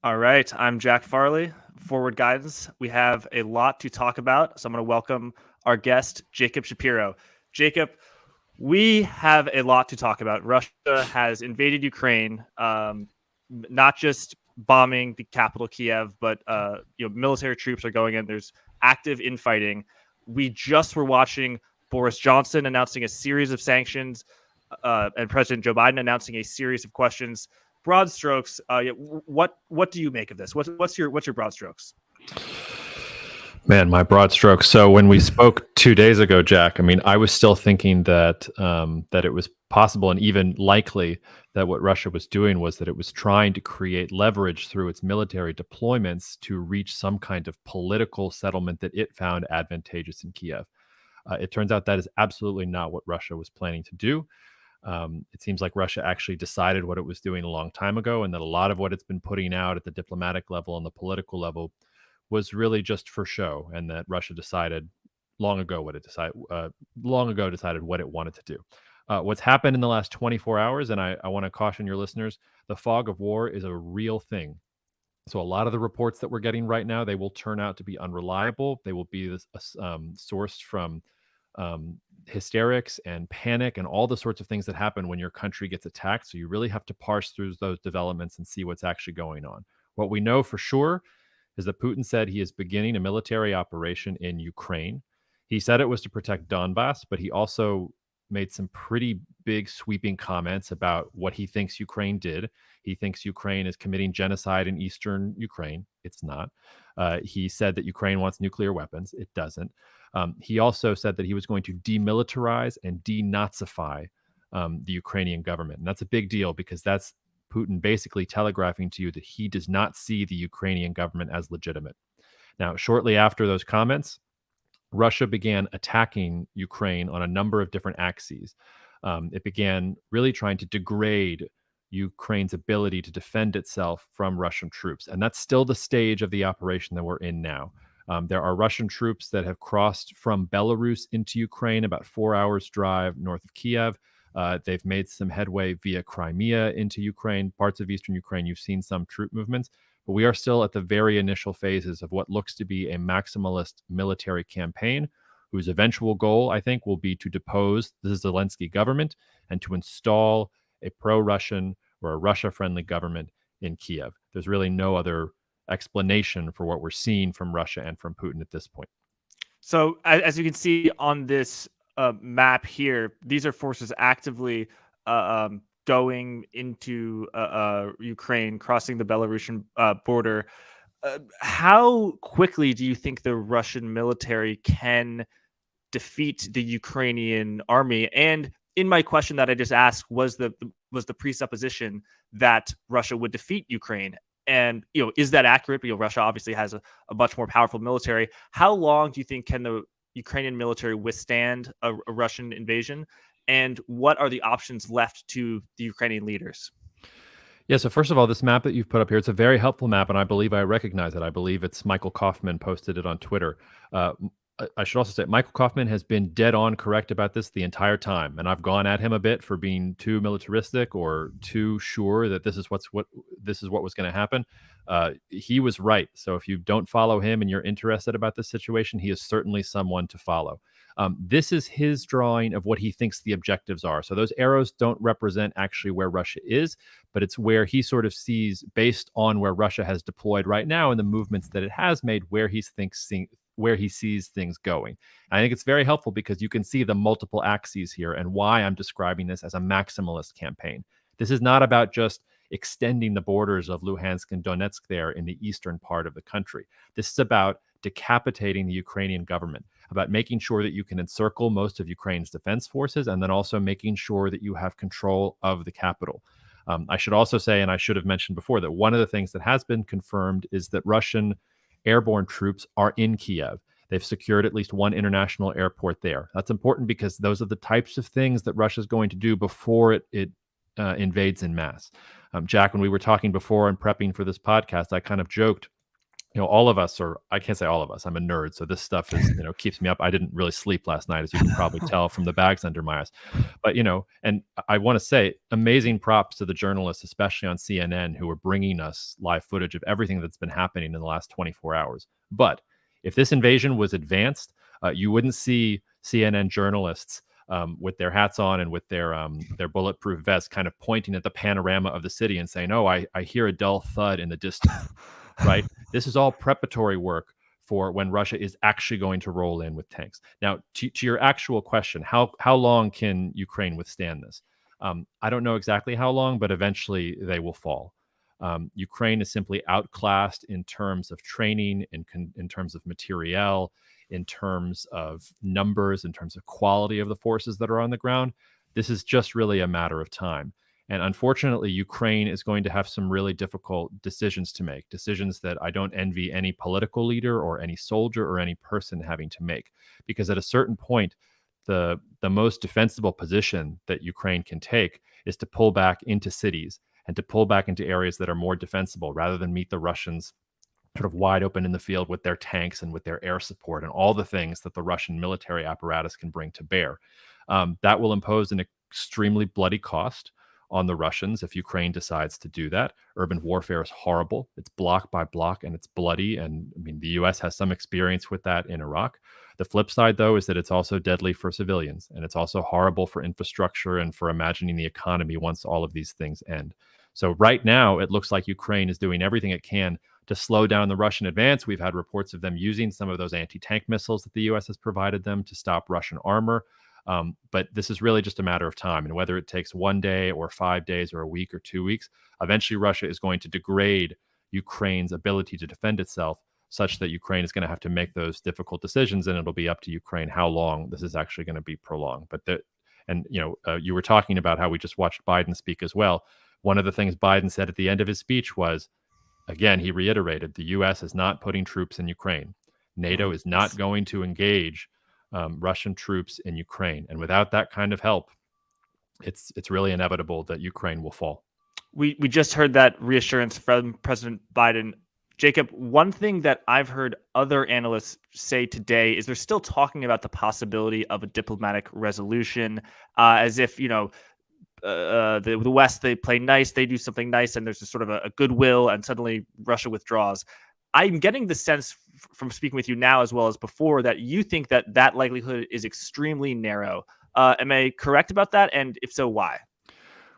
All right, I'm Jack Farley, Forward Guidance. We have a lot to talk about, so I'm going to welcome our guest, Jacob Shapiro. Jacob, we have a lot to talk about. Russia has invaded Ukraine, not just bombing the capital Kiev, but military troops are going in. There's active infighting. We just were watching Boris Johnson announcing a series of sanctions, and President Joe Biden announcing a series of questions. Broad strokes, what do you make of this? What's your broad strokes? Man, my broad strokes. So when we spoke 2 days ago, Jack, I mean, I was still thinking that that it was possible and even likely that what Russia was doing was that it was trying to create leverage through its military deployments to reach some kind of political settlement that it found advantageous in Kiev. It turns out that is absolutely not what Russia was planning to do. It seems like Russia actually decided what it was doing a long time ago, and that a lot of what it's been putting out at the diplomatic level and the political level was really just for show, and that Russia decided long ago decided what it wanted to do. What's happened in the last 24 hours, and I want to caution your listeners, the fog of war is a real thing. So a lot of the reports that we're getting right now, they will turn out to be unreliable. They will be sourced from hysterics and panic and all the sorts of things that happen when your country gets attacked. So you really have to parse through those developments and see what's actually going on. What we know for sure is that Putin said he is beginning a military operation in Ukraine. He said it was to protect Donbass, but he also made some pretty big sweeping comments about what he thinks Ukraine did. He thinks Ukraine is committing genocide in eastern Ukraine. It's not. He said that Ukraine wants nuclear weapons. It doesn't. He also said that he was going to demilitarize and denazify the Ukrainian government. And that's a big deal because that's Putin basically telegraphing to you that he does not see the Ukrainian government as legitimate. Now, shortly after those comments, Russia began attacking Ukraine on a number of different axes. It began really trying to degrade Ukraine's ability to defend itself from Russian troops. And that's still the stage of the operation that we're in now. There are Russian troops that have crossed from Belarus into Ukraine, about 4 hours drive north of Kiev. They've made some headway via Crimea into Ukraine, parts of eastern Ukraine. You've seen some troop movements, but we are still at the very initial phases of what looks to be a maximalist military campaign, whose eventual goal, I think, will be to depose the Zelensky government and to install a pro-Russian or a Russia-friendly government in Kiev. There's really no other explanation for what we're seeing from Russia and from Putin at this point. So, as you can see on this map here, these are forces actively going into Ukraine, crossing the Belarusian border. How quickly do you think the Russian military can defeat the Ukrainian army? And in my question that I just asked was the presupposition that Russia would defeat Ukraine. And is that accurate? Russia obviously has a much more powerful military. How long do you think can the Ukrainian military withstand a Russian invasion? And what are the options left to the Ukrainian leaders? Yeah, so first of all, this map that you've put up here, it's a very helpful map, and I believe I recognize it. I believe it's Michael Kaufman posted it on Twitter. I should also say Michael Kaufman has been dead on correct about this the entire time, and I've gone at him a bit for being too militaristic or too sure that this is what was going to happen. He was right. So if you don't follow him and you're interested about this situation, he is certainly someone to follow. This is his drawing of what he thinks the objectives are. So those arrows don't represent actually where Russia is, but it's where he sort of sees, based on where Russia has deployed right now and the movements that it has made, where he sees things going. And I think it's very helpful because you can see the multiple axes here and why I'm describing this as a maximalist campaign. This is not about just extending the borders of Luhansk and Donetsk there in the eastern part of the country. This is about decapitating the Ukrainian government, about making sure that you can encircle most of Ukraine's defense forces, and then also making sure that you have control of the capital. I should also say, and I should have mentioned before, that one of the things that has been confirmed is that Russian airborne troops are in Kiev. They've secured at least one international airport there. That's important because those are the types of things that Russia's going to do before it invades en masse. Jack, when we were talking before and prepping for this podcast, I kind of joked all of us, or I can't say all of us, I'm a nerd, so this stuff is, keeps me up. I didn't really sleep last night, as you can probably tell from the bags under my eyes. But, and I want to say amazing props to the journalists, especially on CNN, who are bringing us live footage of everything that's been happening in the last 24 hours. But if this invasion was advanced, you wouldn't see CNN journalists with their hats on and with their bulletproof vests kind of pointing at the panorama of the city and saying, "Oh, I hear a dull thud in the distance." Right? This is all preparatory work for when Russia is actually going to roll in with tanks. Now, to your actual question, how long can Ukraine withstand this? I don't know exactly how long, but eventually they will fall. Ukraine is simply outclassed in terms of training, in terms of materiel, in terms of numbers, in terms of quality of the forces that are on the ground. This is just really a matter of time. And unfortunately, Ukraine is going to have some really difficult decisions to make, decisions that I don't envy any political leader or any soldier or any person having to make. Because at a certain point, the most defensible position that Ukraine can take is to pull back into cities and to pull back into areas that are more defensible rather than meet the Russians sort of wide open in the field with their tanks and with their air support and all the things that the Russian military apparatus can bring to bear. That will impose an extremely bloody cost on the Russians if Ukraine decides to do that. Urban warfare is horrible. It's block by block and it's bloody. And I mean, the US has some experience with that in Iraq. The flip side, though, is that it's also deadly for civilians and it's also horrible for infrastructure and for imagining the economy once all of these things end. So right now, it looks like Ukraine is doing everything it can to slow down the Russian advance. We've had reports of them using some of those anti-tank missiles that the US has provided them to stop Russian armor. But this is really just a matter of time. And whether it takes 1 day or 5 days or a week or 2 weeks, eventually Russia is going to degrade Ukraine's ability to defend itself such that Ukraine is going to have to make those difficult decisions. And it'll be up to Ukraine how long this is actually going to be prolonged. You were talking about how we just watched Biden speak as well. One of the things Biden said at the end of his speech was, again, he reiterated the U.S. is not putting troops in Ukraine. NATO is not going to engage Russian troops in Ukraine. And without that kind of help, it's really inevitable that Ukraine will fall. We just heard that reassurance from President Biden. Jacob, one thing that I've heard other analysts say today is they're still talking about the possibility of a diplomatic resolution, as if, the West, they play nice, they do something nice, and there's a sort of a goodwill, and suddenly Russia withdraws. I'm getting the sense from speaking with you now as well as before that you think that likelihood is extremely narrow. Am I correct about that? And if so, why?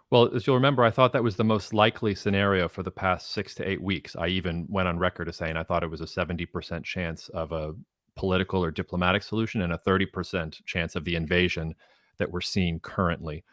Well, as you'll remember, I thought that was the most likely scenario for the past 6 to 8 weeks. I even went on record as saying I thought it was a 70% chance of a political or diplomatic solution and a 30% chance of the invasion that we're seeing currently.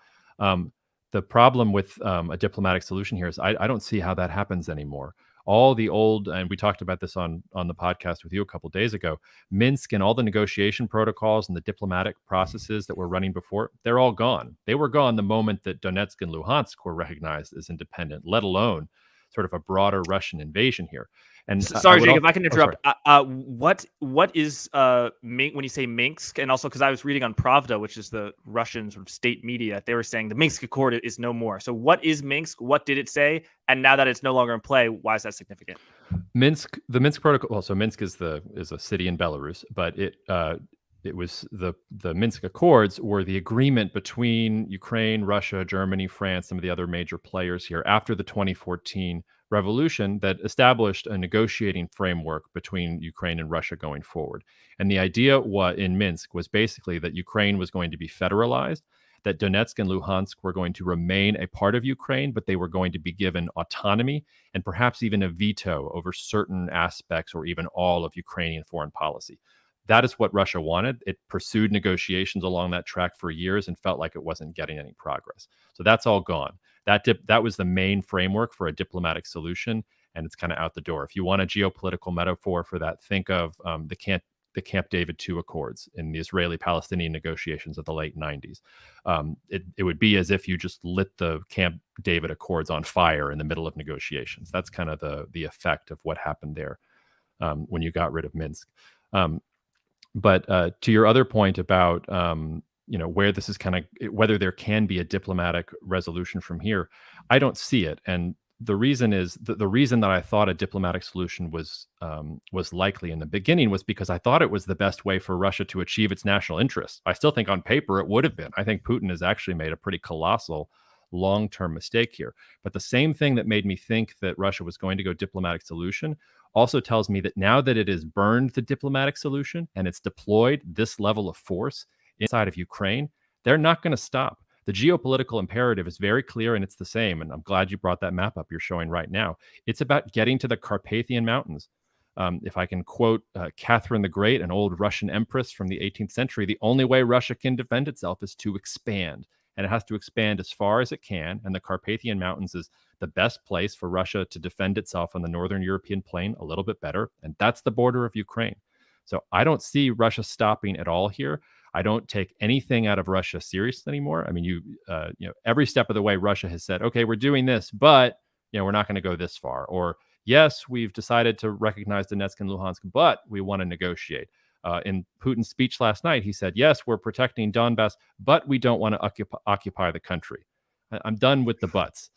The problem with a diplomatic solution here is I don't see how that happens anymore. All the old, and we talked about this on the podcast with you a couple of days ago, Minsk and all the negotiation protocols and the diplomatic processes that were running before, they're all gone. They were gone the moment that Donetsk and Luhansk were recognized as independent, let alone sort of a broader Russian invasion here. And sorry, Jacob, if I can interrupt. What is when you say Minsk, and also because I was reading on Pravda, which is the Russian sort of state media, they were saying the Minsk Accord is no more. So what is Minsk? What did it say? And now that it's no longer in play, why is that significant? Minsk, the Minsk Protocol. Well, so Minsk is a city in Belarus, but it was the Minsk Accords were the agreement between Ukraine, Russia, Germany, France, some of the other major players here after the 2014 revolution that established a negotiating framework between Ukraine and Russia going forward. And the idea in Minsk was basically that Ukraine was going to be federalized, that Donetsk and Luhansk were going to remain a part of Ukraine, but they were going to be given autonomy and perhaps even a veto over certain aspects or even all of Ukrainian foreign policy. That is what Russia wanted. It pursued negotiations along that track for years and felt like it wasn't getting any progress. So that's all gone. That was the main framework for a diplomatic solution, and it's kind of out the door. If you want a geopolitical metaphor for that, think of the Camp David II Accords in the Israeli-Palestinian negotiations of the late 90s. It would be as if you just lit the Camp David Accords on fire in the middle of negotiations. That's kind of the effect of what happened there when you got rid of Minsk. But to your other point about where this is whether there can be a diplomatic resolution from here, I don't see it. And the reason is the reason that I thought a diplomatic solution was likely in the beginning was because I thought it was the best way for Russia to achieve its national interests. I still think on paper it would have been. I think Putin has actually made a pretty colossal long-term mistake here. But the same thing that made me think that Russia was going to go diplomatic solution also tells me that now that it has burned the diplomatic solution and it's deployed this level of force inside of Ukraine, they're not going to stop. The geopolitical imperative is very clear, and it's the same. And I'm glad you brought that map up you're showing right now. It's about getting to the Carpathian Mountains. If I can quote Catherine the Great, an old Russian empress from the 18th century, the only way Russia can defend itself is to expand. And it has to expand as far as it can. And the Carpathian Mountains is the best place for Russia to defend itself on the northern European plain a little bit better. And that's the border of Ukraine. So I don't see Russia stopping at all here. I don't take anything out of Russia seriously anymore. I mean, every step of the way, Russia has said, okay, we're doing this, but we're not going to go this far. Or yes, we've decided to recognize Donetsk and Luhansk, but we want to negotiate. In Putin's speech last night, he said, yes, we're protecting Donbass, but we don't want to occupy the country. I'm done with the buts.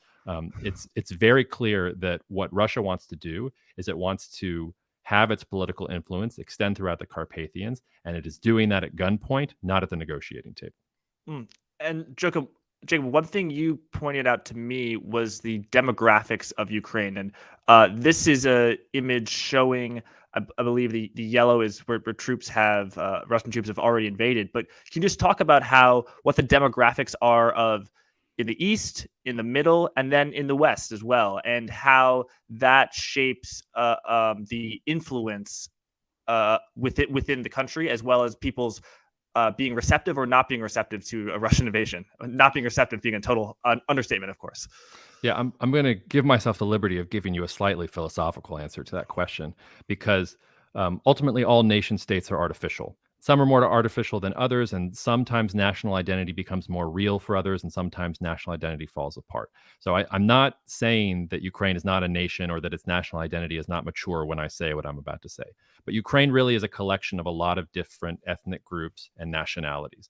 It's very clear that what Russia wants to do is it wants to have its political influence extend throughout the Carpathians, and it is doing that at gunpoint, not at the negotiating table. And Jacob, one thing you pointed out to me was the demographics of Ukraine, and this is a image showing, I believe the yellow is where troops have Russian troops have already invaded. But can you just talk about what the demographics are of in the east, in the middle, and then in the west as well, and how that shapes the influence within the country, as well as people's being receptive or not being receptive to a Russian invasion. Not being receptive being a total understatement, of course. Yeah, I'm going to give myself the liberty of giving you a slightly philosophical answer to that question, because ultimately all nation states are artificial. Some are more artificial than others, and sometimes national identity becomes more real for others, and sometimes national identity falls apart. So I'm not saying that Ukraine is not a nation or that its national identity is not mature when I say what I'm about to say. But Ukraine really is a collection of a lot of different ethnic groups and nationalities.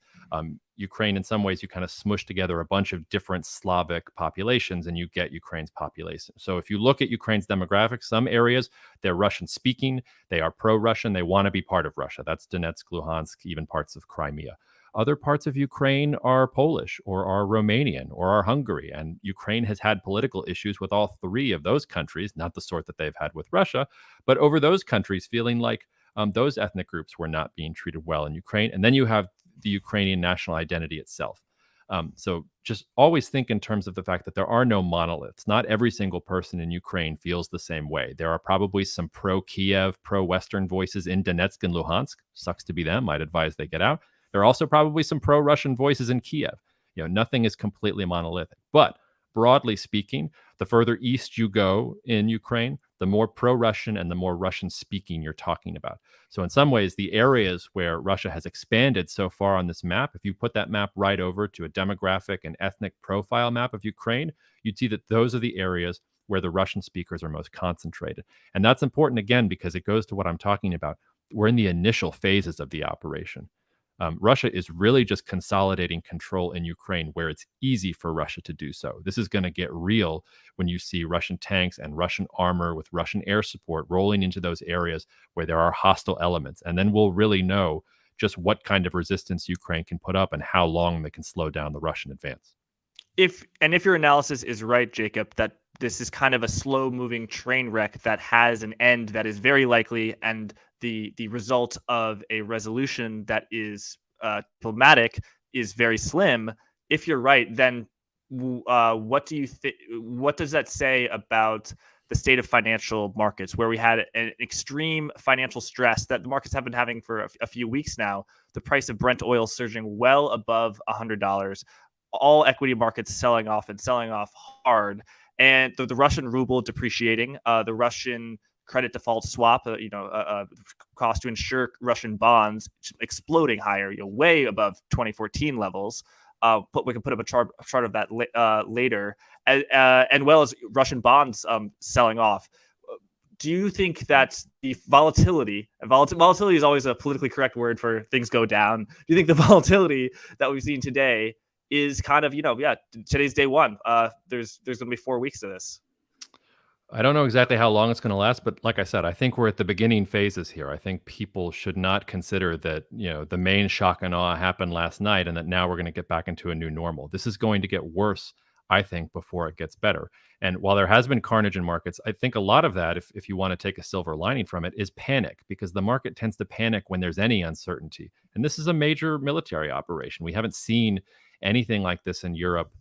Ukraine, in some ways, you kind of smush together a bunch of different Slavic populations and you get Ukraine's population. So if you look at Ukraine's demographics, some areas, they're Russian speaking, they are pro-Russian, they want to be part of Russia. That's Donetsk, Luhansk, even parts of Crimea. Other parts of Ukraine are Polish or are Romanian or are Hungary. And Ukraine has had political issues with all three of those countries, not the sort that they've had with Russia, but over those countries feeling like those ethnic groups were not being treated well in Ukraine. And then you have the Ukrainian national identity itself. So just always think in terms of the fact that there are no monoliths. Not every single person in Ukraine feels the same way. There are probably some pro-Kiev, pro-Western voices in Donetsk and Luhansk. Sucks to be them. I'd advise they get out. There are also probably some pro-Russian voices in Kiev. Nothing is completely monolithic. But broadly speaking, the further east you go in Ukraine, the more pro-Russian and the more Russian-speaking you're talking about. So in some ways, the areas where Russia has expanded so far on this map, if you put that map right over to a demographic and ethnic profile map of Ukraine, you'd see that those are the areas where the Russian speakers are most concentrated. And that's important, again, because it goes to what I'm talking about. We're in the initial phases of the operation. Russia is really just consolidating control in Ukraine where it's easy for Russia to do so. This is going to get real when you see Russian tanks and Russian armor with Russian air support rolling into those areas where there are hostile elements. And then we'll really know just what kind of resistance Ukraine can put up and how long they can slow down the Russian advance. If your analysis is right, Jacob, that this is kind of a slow-moving train wreck that has an end that is very likely, and the result of a resolution that is diplomatic is very slim. If you're right, then what do you think? What does that say about the state of financial markets, where we had an extreme financial stress that the markets have been having for a few weeks now? The price of Brent oil surging well above $100. All equity markets selling off hard, and the Russian ruble depreciating, the Russian credit default swap, cost to insure Russian bonds exploding higher, way above 2014 levels. But we can put up a chart of that later, and well as Russian bonds selling off. Do you think that the volatility is always a politically correct word for things go down? Do you think the volatility that we've seen today is kind of, today's day one? There's going to be 4 weeks of this. I don't know exactly how long it's going to last, but like I said, I think we're at the beginning phases here. I think people should not consider that, the main shock and awe happened last night and that now we're going to get back into a new normal. This is going to get worse, I think, before it gets better. And while there has been carnage in markets, I think a lot of that, if you want to take a silver lining from it, is panic, because the market tends to panic when there's any uncertainty. And this is a major military operation. We haven't seen anything like this in Europe,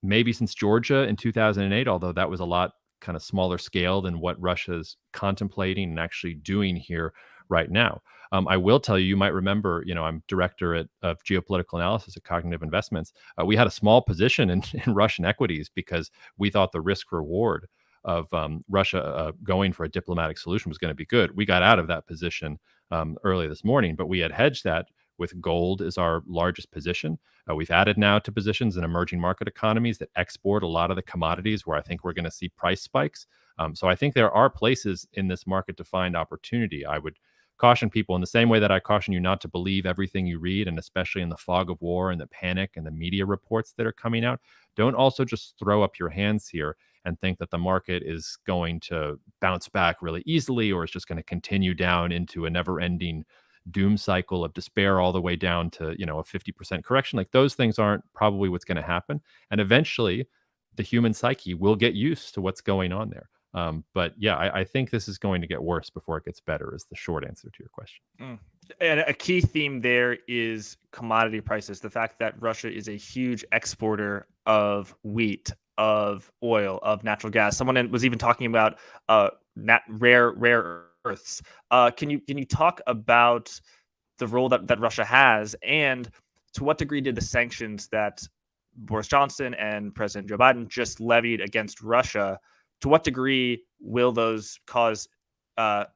maybe since Georgia in 2008, although that was a lot kind of smaller scale than what Russia's contemplating and actually doing here right now. I will tell you, you might remember, I'm director of geopolitical analysis at Cognitive Investments. We had a small position in Russian equities because we thought the risk reward of Russia going for a diplomatic solution was going to be good. We got out of that position early this morning, but we had hedged that with gold as our largest position. We've added now to positions in emerging market economies that export a lot of the commodities where I think we're going to see price spikes. So I think there are places in this market to find opportunity. I would caution people in the same way that I caution you not to believe everything you read, and especially in the fog of war and the panic and the media reports that are coming out. Don't also just throw up your hands here and think that the market is going to bounce back really easily, or is just going to continue down into a never-ending doom cycle of despair all the way down to, a 50% correction. Like, those things aren't probably what's going to happen. And eventually the human psyche will get used to what's going on there. But yeah, I think this is going to get worse before it gets better, is the short answer to your question. And a key theme there is commodity prices. The fact that Russia is a huge exporter of wheat, of oil, of natural gas. Someone was even talking about rare earths. Can you talk about the role that Russia has, and to what degree did the sanctions that Boris Johnson and President Joe Biden just levied against Russia, to what degree will those cause the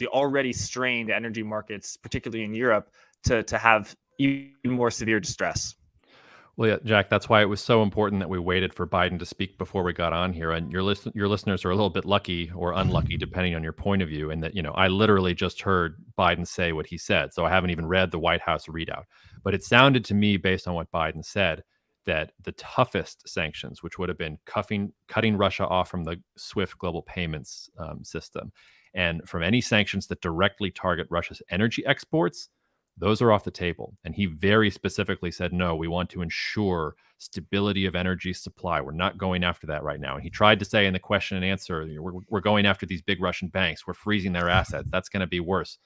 already strained energy markets, particularly in Europe, to have even more severe distress? Well, yeah, Jack, that's why it was so important that we waited for Biden to speak before we got on here. And your listeners are a little bit lucky or unlucky, depending on your point of view, in that, I literally just heard Biden say what he said. So I haven't even read the White House readout. But it sounded to me, based on what Biden said, that the toughest sanctions, which would have been cutting Russia off from the SWIFT global payments system, and from any sanctions that directly target Russia's energy exports, those are off the table. And he very specifically said, no, we want to ensure stability of energy supply. We're not going after that right now. And he tried to say in the question and answer, we're going after these big Russian banks. We're freezing their assets. That's going to be worse.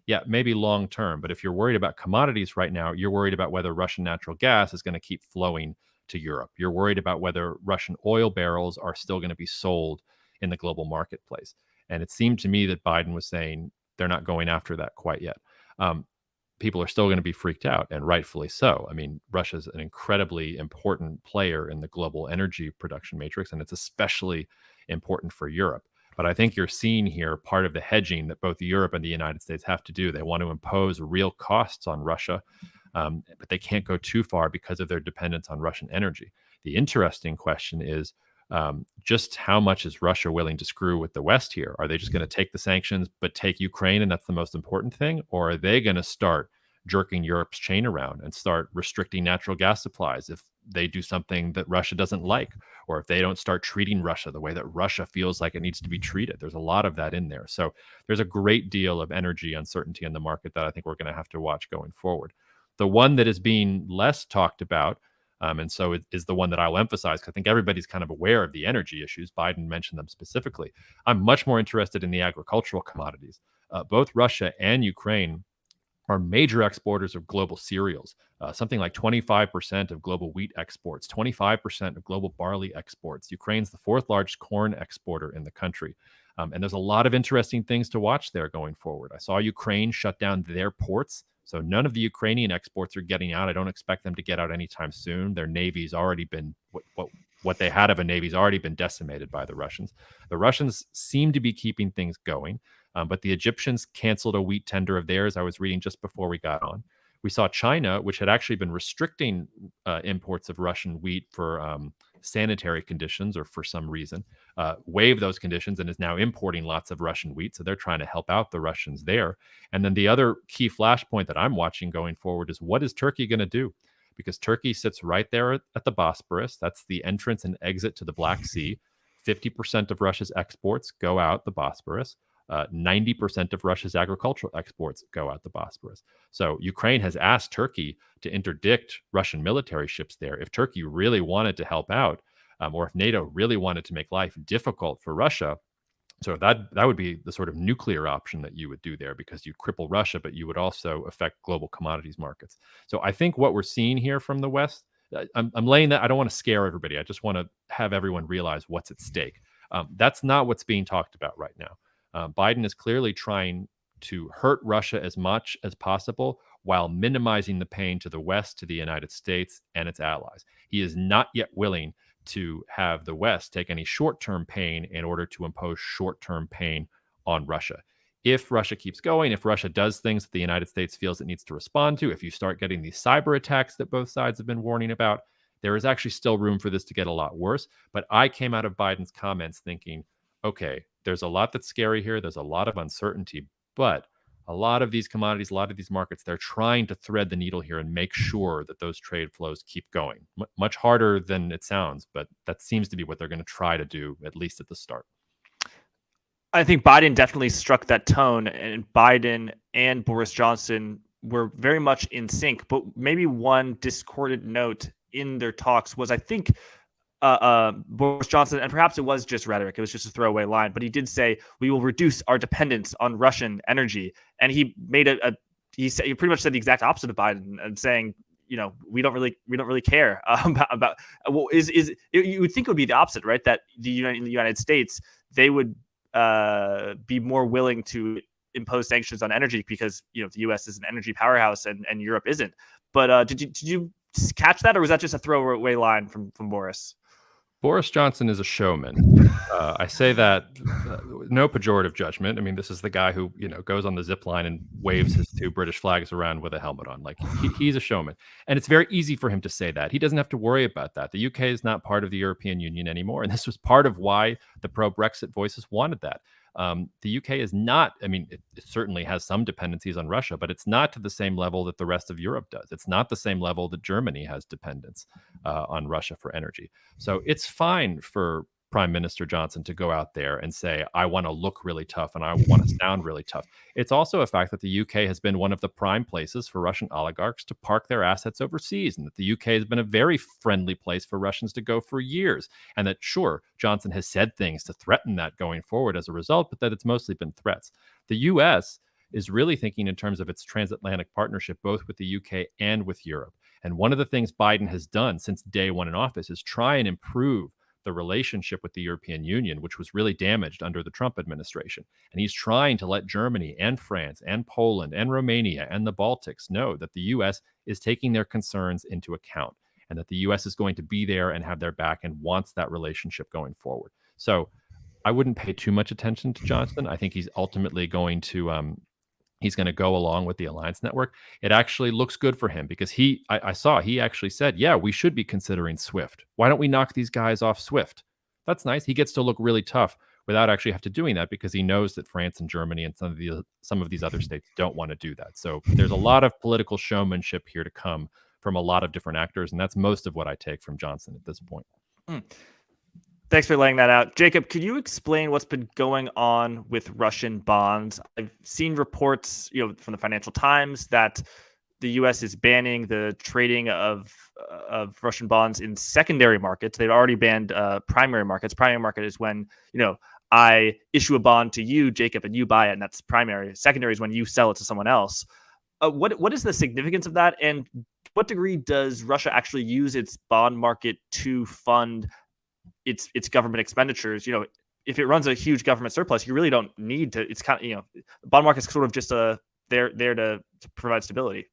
Yeah, maybe long term. But if you're worried about commodities right now, you're worried about whether Russian natural gas is going to keep flowing to Europe. You're worried about whether Russian oil barrels are still going to be sold in the global marketplace. And it seemed to me that Biden was saying they're not going after that quite yet. People are still going to be freaked out, and rightfully so. I mean, Russia's an incredibly important player in the global energy production matrix, and it's especially important for Europe. But I think you're seeing here part of the hedging that both Europe and the United States have to do. They want to impose real costs on Russia, but they can't go too far because of their dependence on Russian energy. The interesting question is, just how much is Russia willing to screw with the West here? Are they just going to take the sanctions but take Ukraine, and that's the most important thing? Or are they going to start jerking Europe's chain around and start restricting natural gas supplies if they do something that Russia doesn't like, or if they don't start treating Russia the way that Russia feels like it needs to be treated? There's a lot of that in there. So there's a great deal of energy uncertainty in the market that I think we're going to have to watch going forward. The one that is being less talked about, and so it is the one that I'll emphasize, because I think everybody's kind of aware of the energy issues. Biden mentioned them specifically. I'm much more interested in the agricultural commodities. Both Russia and Ukraine are major exporters of global cereals, something like 25% of global wheat exports, 25% of global barley exports. Ukraine's the fourth largest corn exporter in the country. And there's a lot of interesting things to watch there going forward. I saw Ukraine shut down their ports. So none of the Ukrainian exports are getting out. I don't expect them to get out anytime soon. Their navy's already been, what they had of a navy's already been decimated by the Russians. The Russians seem to be keeping things going, but the Egyptians canceled a wheat tender of theirs. I was reading just before we got on. We saw China, which had actually been restricting imports of Russian wheat for sanitary conditions or for some reason, waive those conditions and is now importing lots of Russian wheat. So they're trying to help out the Russians there. And then the other key flashpoint that I'm watching going forward is, what is Turkey going to do? Because Turkey sits right there at the Bosporus. That's the entrance and exit to the Black Sea. 50% of Russia's exports go out the Bosporus. 90% of Russia's agricultural exports go out the Bosporus. So Ukraine has asked Turkey to interdict Russian military ships there. If Turkey really wanted to help out, or if NATO really wanted to make life difficult for Russia, so that would be the sort of nuclear option that you would do there, because you'd cripple Russia, but you would also affect global commodities markets. So I think what we're seeing here from the West, I'm laying that. I don't want to scare everybody. I just want to have everyone realize what's at stake. That's not what's being talked about right now. Biden is clearly trying to hurt Russia as much as possible while minimizing the pain to the West, to the United States and its allies. He is not yet willing to have the West take any short-term pain in order to impose short-term pain on Russia. If Russia keeps going, if Russia does things that the United States feels it needs to respond to, if you start getting these cyber attacks that both sides have been warning about, there is actually still room for this to get a lot worse. But I came out of Biden's comments thinking, okay, there's a lot that's scary here. There's a lot of uncertainty, but a lot of these commodities, a lot of these markets, they're trying to thread the needle here and make sure that those trade flows keep going. Much harder than it sounds, but that seems to be what they're going to try to do, at least at the start. I think Biden definitely struck that tone, and Biden and Boris Johnson were very much in sync. But maybe one discordant note in their talks was, I think, Boris Johnson, and perhaps it was just rhetoric, it was just a throwaway line, but he did say we will reduce our dependence on Russian energy, and he made he pretty much said the exact opposite of Biden, and saying, you know, we don't really care about well, you would think it would be the opposite, right? That the United States, they would be more willing to impose sanctions on energy because, you know, the U.S. is an energy powerhouse and Europe isn't. But did you catch that, or was that just a throwaway line from Boris? Boris Johnson is a showman. I say that no pejorative judgment. I mean, this is the guy who, you know, goes on the zip line and waves his 2 British flags around with a helmet on. Like, he's a showman. And it's very easy for him to say that. He doesn't have to worry about that. The UK is not part of the European Union anymore. And this was part of why the pro-Brexit voices wanted that. The UK is not, I mean, it certainly has some dependencies on Russia, but it's not to the same level that the rest of Europe does. It's not the same level that Germany has dependence on Russia for energy. So it's fine for Prime Minister Johnson to go out there and say, I want to look really tough and I want to sound really tough. It's also a fact that the UK has been one of the prime places for Russian oligarchs to park their assets overseas, and that the UK has been a very friendly place for Russians to go for years. And that, sure, Johnson has said things to threaten that going forward as a result, but that it's mostly been threats. The US is really thinking in terms of its transatlantic partnership, both with the UK and with Europe. And one of the things Biden has done since day one in office is try and improve the relationship with the European Union, which was really damaged under the Trump administration. And he's trying to let Germany and France and Poland and Romania and the Baltics know that the US is taking their concerns into account, and that the US is going to be there and have their back and wants that relationship going forward. So I wouldn't pay too much attention to Johnson. I think he's ultimately going to he's going to go along with the alliance network. It actually looks good for him, because I saw he actually said, yeah, we should be considering SWIFT. Why don't we knock these guys off SWIFT? That's nice. He gets to look really tough without actually have to doing that, because he knows that France and Germany and some of these other states don't want to do that. So there's a lot of political showmanship here to come from a lot of different actors, and that's most of what I take from Johnson at this point. Thanks for laying that out. Jacob, could you explain what's been going on with Russian bonds? I've seen reports, you know, from the Financial Times that the U.S. is banning the trading of Russian bonds in secondary markets. They've already banned primary markets. Primary market is when, you know, I issue a bond to you, Jacob, and you buy it, and that's primary. Secondary is when you sell it to someone else. What is the significance of that, and what degree does Russia actually use its bond market to fund its government expenditures? You know, if it runs a huge government surplus, you really don't need to. It's kind of, you know, bond market's sort of just there to provide stability.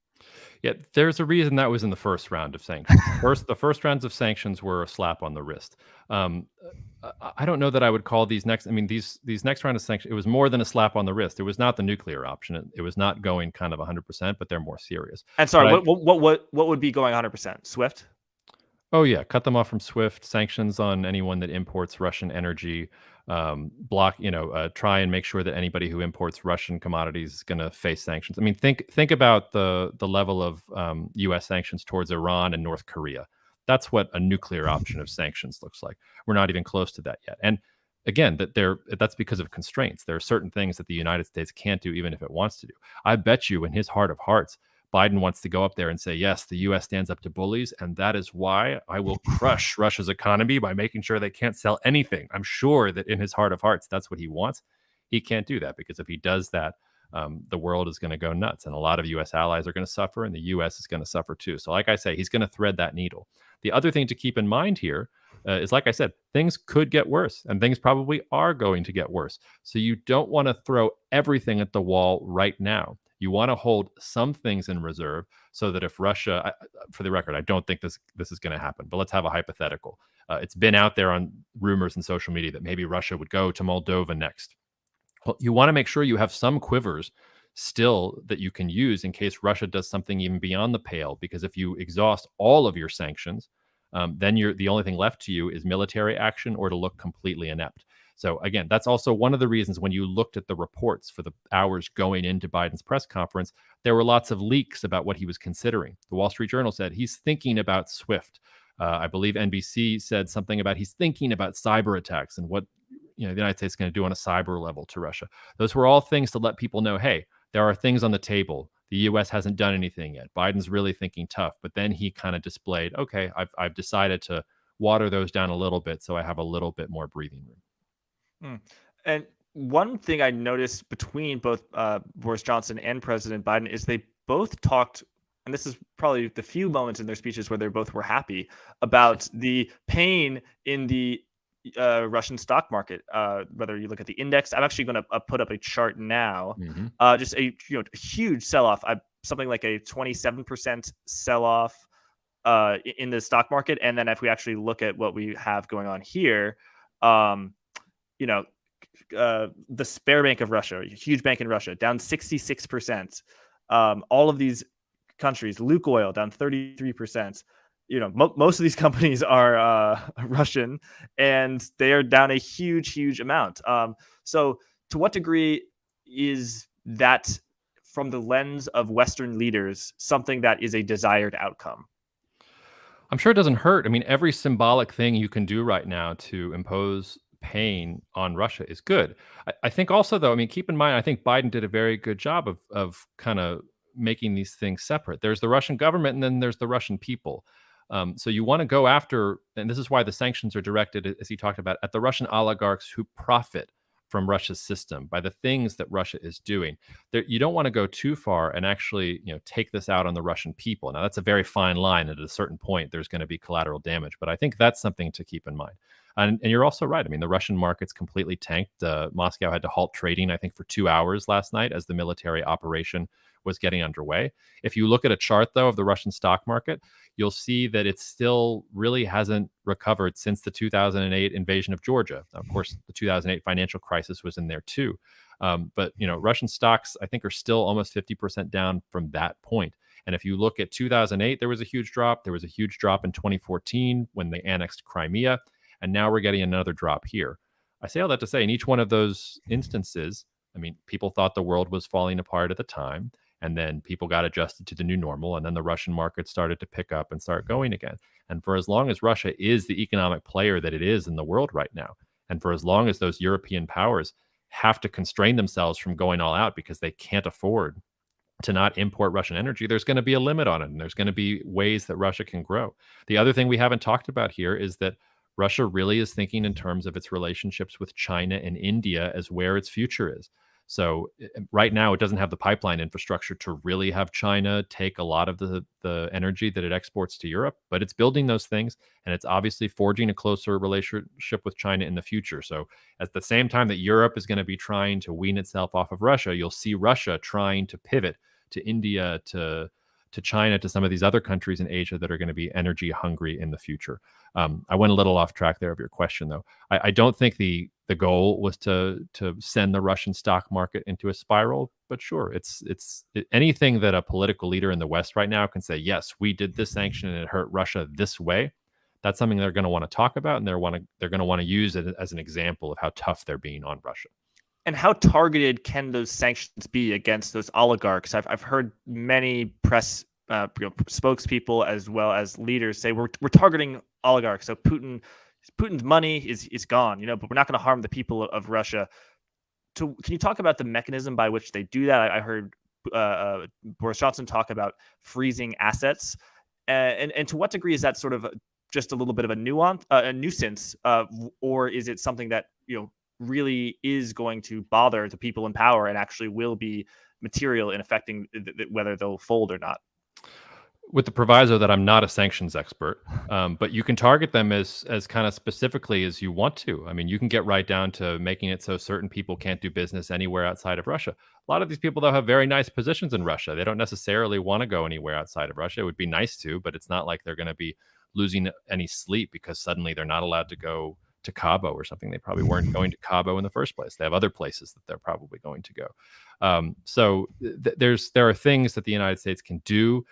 Yeah, there's a reason that was in the first round of sanctions. The first rounds of sanctions were a slap on the wrist. I don't know that I would call these next. I mean, these next round of sanctions, it was more than a slap on the wrist. It was not the nuclear option. It was not going kind of 100%, but they're more serious. And sorry, what would be going 100%? SWIFT? Oh yeah, cut them off from SWIFT. Sanctions on anyone that imports Russian energy. Try and make sure that anybody who imports Russian commodities is going to face sanctions. I mean, think about the level of U.S. sanctions towards Iran and North Korea. That's what a nuclear option of sanctions looks like. We're not even close to that yet. And again, that's because of constraints. There are certain things that the United States can't do, even if it wants to do. I bet you, in his heart of hearts, Biden wants to go up there and say, yes, the U.S. stands up to bullies, and that is why I will crush Russia's economy by making sure they can't sell anything. I'm sure that in his heart of hearts, that's what he wants. He can't do that, because if he does that, the world is going to go nuts, and a lot of U.S. allies are going to suffer, and the U.S. is going to suffer too. So like I say, he's going to thread that needle. The other thing to keep in mind here is, like I said, things could get worse, and things probably are going to get worse. So you don't want to throw everything at the wall right now. You want to hold some things in reserve so that if Russia, for the record, I don't think this is going to happen, but let's have a hypothetical. It's been out there on rumors and social media that maybe Russia would go to Moldova next. Well, you want to make sure you have some quivers still that you can use in case Russia does something even beyond the pale, because if you exhaust all of your sanctions, then the only thing left to you is military action or to look completely inept. So again, that's also one of the reasons when you looked at the reports for the hours going into Biden's press conference, there were lots of leaks about what he was considering. The Wall Street Journal said he's thinking about SWIFT. I believe NBC said something about he's thinking about cyber attacks and what the United States is going to do on a cyber level to Russia. Those were all things to let people know, hey, there are things on the table. The U.S. hasn't done anything yet. Biden's really thinking tough. But then he kind of displayed, okay, I've decided to water those down a little bit so I have a little bit more breathing room. And one thing I noticed between both Boris Johnson and President Biden is they both talked, and this is probably the few moments in their speeches where they both were happy about the pain in the Russian stock market. Whether you look at the index, I'm actually going to put up a chart now. Just a huge sell-off. Something like a 27% sell-off in the stock market. And then if we actually look at what we have going on here, the Spare Bank of Russia, a huge bank in Russia, down 66%. All of these countries, Lukoil down 33%. Most of these companies are Russian, and they are down a huge amount. So to what degree is that, from the lens of Western leaders, something that is a desired outcome? I'm sure it doesn't hurt. I mean, every symbolic thing you can do right now to impose pain on Russia is good. I think also, though, I mean, keep in mind, I think Biden did a very good job of kind of making these things separate. There's the Russian government, and then there's the Russian people. So you want to go after, and this is why the sanctions are directed, as he talked about, at the Russian oligarchs who profit from Russia's system by the things that Russia is doing. You don't want to go too far and actually, take this out on the Russian people. Now, that's a very fine line. At a certain point, there's going to be collateral damage, but I think that's something to keep in mind. And you're also right. I mean, the Russian market's completely tanked. Moscow had to halt trading, I think, for 2 hours last night as the military operation was getting underway. If you look at a chart, though, of the Russian stock market, you'll see that it still really hasn't recovered since the 2008 invasion of Georgia. Of course, the 2008 financial crisis was in there too. But Russian stocks, I think, are still almost 50% down from that point. And if you look at 2008, there was a huge drop. There was a huge drop in 2014 when they annexed Crimea. And now we're getting another drop here. I say all that to say, in each one of those instances, I mean, people thought the world was falling apart at the time. And then people got adjusted to the new normal. And then the Russian market started to pick up and start going again. And for as long as Russia is the economic player that it is in the world right now, and for as long as those European powers have to constrain themselves from going all out because they can't afford to not import Russian energy, there's going to be a limit on it. And there's going to be ways that Russia can grow. The other thing we haven't talked about here is that Russia really is thinking in terms of its relationships with China and India as where its future is. So right now, it doesn't have the pipeline infrastructure to really have China take a lot of the energy that it exports to Europe, but it's building those things, and it's obviously forging a closer relationship with China in the future. So at the same time that Europe is going to be trying to wean itself off of Russia, you'll see Russia trying to pivot to India, to China, to some of these other countries in Asia that are going to be energy hungry in the future. I went a little off track there of your question, though. I don't think the goal was to send the Russian stock market into a spiral, but sure, it's anything that a political leader in the West right now can say, yes, we did this sanction and it hurt Russia this way. That's something they're going to want to talk about, and they're going to want to use it as an example of how tough they're being on Russia. And how targeted can those sanctions be against those oligarchs? I've heard many press spokespeople as well as leaders say we're targeting oligarchs. So Putin's money is gone, but we're not going to harm the people of Russia. Can you talk about the mechanism by which they do that? I heard Boris Johnson talk about freezing assets, and to what degree is that sort of just a little bit of a nuisance, or is it something that really is going to bother the people in power and actually will be material in affecting whether they'll fold or not? With the proviso that I'm not a sanctions expert, but you can target them as kind of specifically as you want to. I mean, you can get right down to making it so certain people can't do business anywhere outside of Russia. A lot of these people, though, have very nice positions in Russia. They don't necessarily want to go anywhere outside of Russia. It would be nice to, but it's not like they're going to be losing any sleep because suddenly they're not allowed to go to Cabo or something. They probably weren't going to Cabo in the first place. They have other places that they're probably going to go. So there are things that the United States can do,